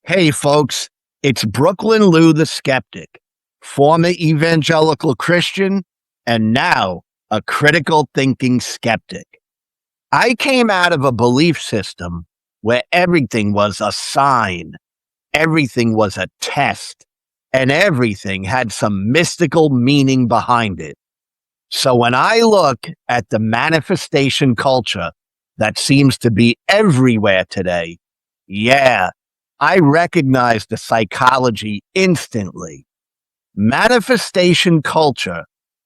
Hey, folks, it's Brooklyn Lou the Skeptic, former evangelical Christian, and now a critical thinking skeptic. I came out of a belief system where everything was a sign, everything was a test, and everything had some mystical meaning behind it. So when I look at the manifestation culture that seems to be everywhere today, yeah, I recognize the psychology instantly. Manifestation culture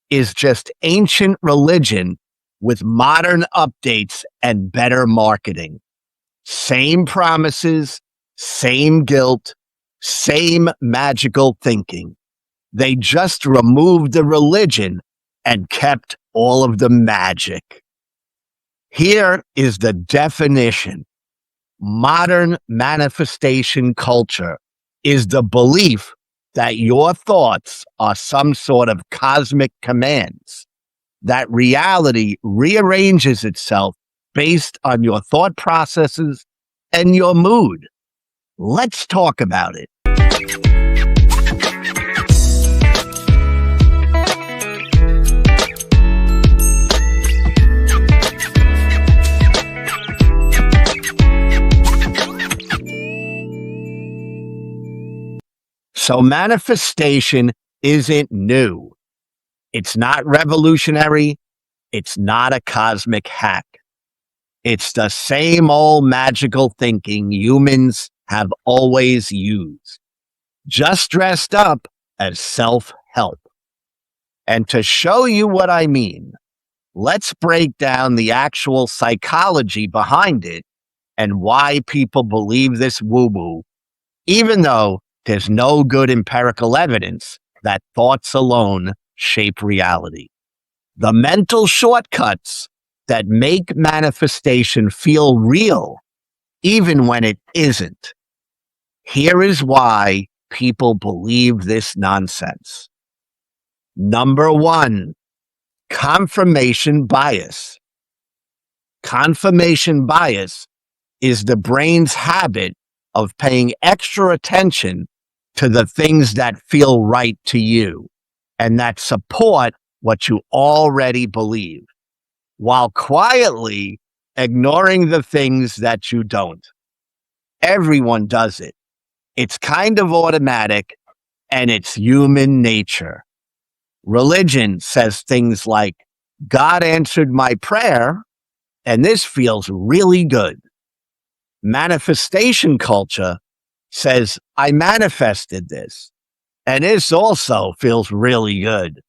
is just ancient religion with modern updates and better marketing. Same promises, same guilt, same magical thinking. They just removed the religion and kept all of the magic. Here is the definition. Modern manifestation culture is the belief that your thoughts are some sort of cosmic commands, that reality rearranges itself based on your thought processes and your mood. Let's talk about it. So manifestation isn't new. It's not revolutionary. It's not a cosmic hack. It's the same old magical thinking humans have always used, just dressed up as self-help. And to show you what I mean, let's break down the actual psychology behind it and why people believe this woo-woo, even though there's no good empirical evidence that thoughts alone shape reality. The mental shortcuts that make manifestation feel real, even when it isn't. Here is why people believe this nonsense. Number one, confirmation bias. Confirmation bias is the brain's habit of paying extra attention to the things that feel right to you and that support what you already believe, while quietly ignoring the things that you don't. Everyone does it. It's kind of automatic, and it's human nature. Religion says things like, God answered my prayer, and this feels really good. Manifestation culture says, I manifested this, and this also feels really good.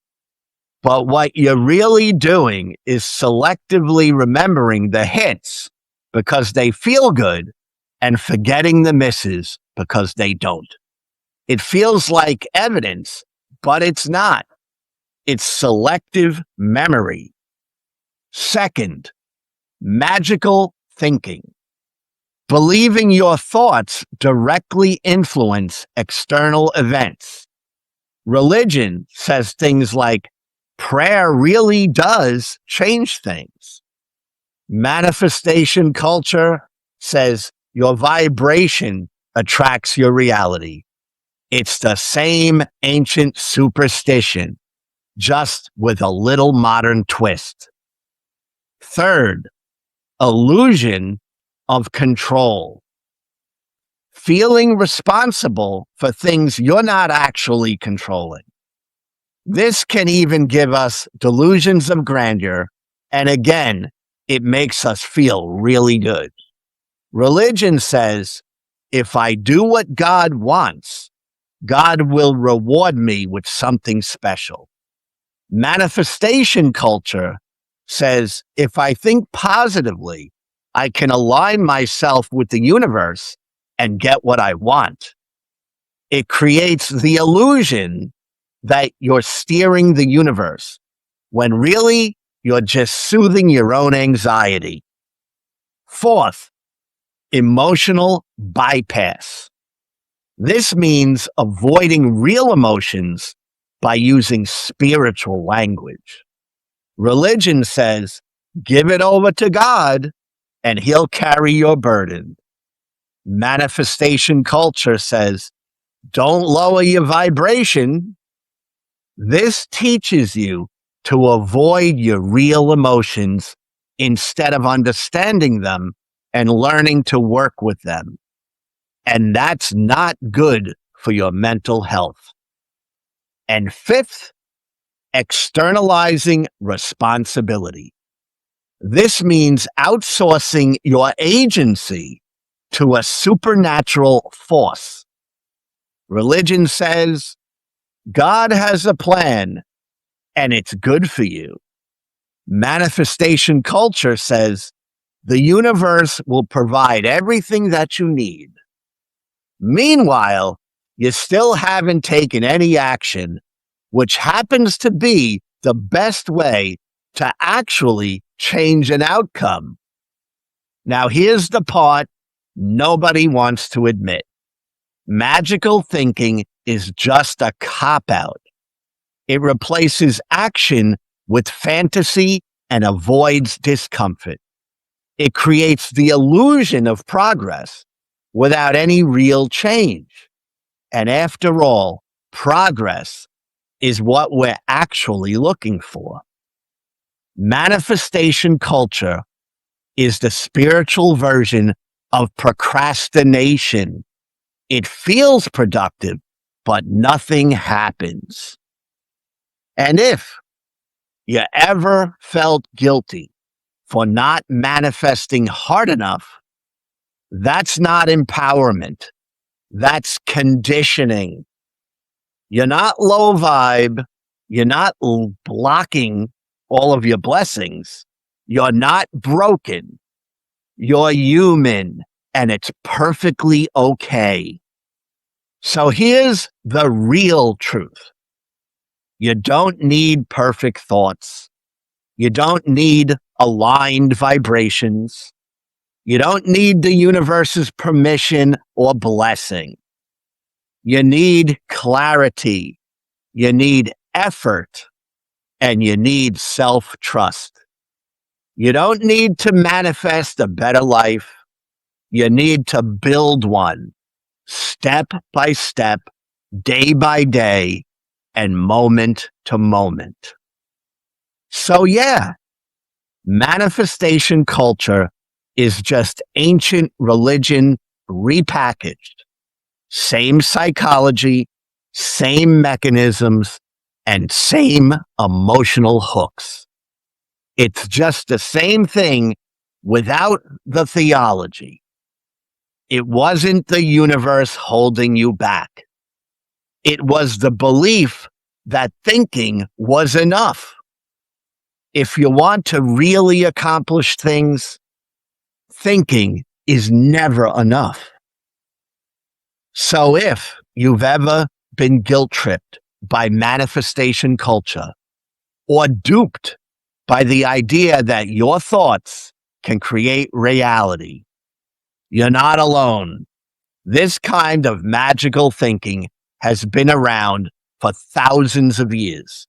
But what you're really doing is selectively remembering the hits because they feel good and forgetting the misses because they don't. It feels like evidence, but it's not. It's selective memory. Second, magical thinking. Believing your thoughts directly influence external events. Religion says things like, prayer really does change things. Manifestation culture says your vibration attracts your reality. It's the same ancient superstition, just with a little modern twist. Third, illusion of control. Feeling responsible for things you're not actually controlling. This can even give us delusions of grandeur, and again, it makes us feel really good. Religion says, if I do what God wants, God will reward me with something special. Manifestation culture says, if I think positively, I can align myself with the universe and get what I want. It creates the illusion that you're steering the universe, when really you're just soothing your own anxiety. Fourth, emotional bypass. This means avoiding real emotions by using spiritual language. Religion says, give it over to God and he'll carry your burden. Manifestation culture says, don't lower your vibration. This teaches you to avoid your real emotions instead of understanding them and learning to work with them. And that's not good for your mental health. And fifth, externalizing responsibility. This means outsourcing your agency to a supernatural force. Religion says God has a plan and it's good for you. Manifestation culture says the universe will provide everything that you need. Meanwhile, you still haven't taken any action, which happens to be the best way to actually change an outcome. Now, here's the part nobody wants to admit. Magical thinking is just a cop-out. It replaces action with fantasy and avoids discomfort. It creates the illusion of progress without any real change. And after all, progress is what we're actually looking for. Manifestation culture is the spiritual version of procrastination. It feels productive, but nothing happens. And if you ever felt guilty for not manifesting hard enough, that's not empowerment. That's conditioning. You're not low vibe. You're not blocking all of your blessings. You're not broken. You're human, and it's perfectly okay. So here's the real truth. You don't need perfect thoughts. You don't need aligned vibrations. You don't need the universe's permission or blessing. You need clarity. You need effort. And you need self-trust. You don't need to manifest a better life. You need to build one, step by step, day by day, and moment to moment. So yeah, manifestation culture is just ancient religion repackaged. Same psychology, same mechanisms, and same emotional hooks. It's just the same thing without the theology. It wasn't the universe holding you back. It was the belief that thinking was enough. If you want to really accomplish things, thinking is never enough. So if you've ever been guilt-tripped by manifestation culture or duped by the idea that your thoughts can create reality, you're not alone. This kind of magical thinking has been around for thousands of years,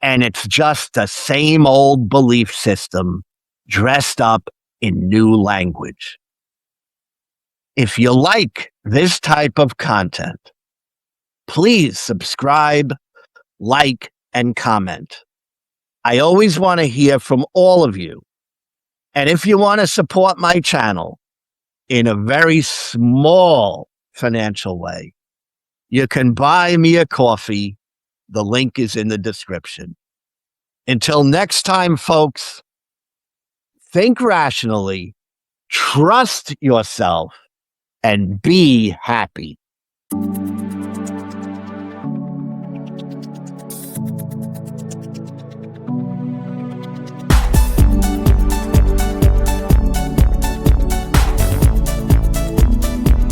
and it's just the same old belief system dressed up in new language. If you like this type of content, please subscribe, like, and comment. I always want to hear from all of you. And if you want to support my channel in a very small financial way, you can buy me a coffee. The link is in the description. Until next time, folks, think rationally, trust yourself, and be happy.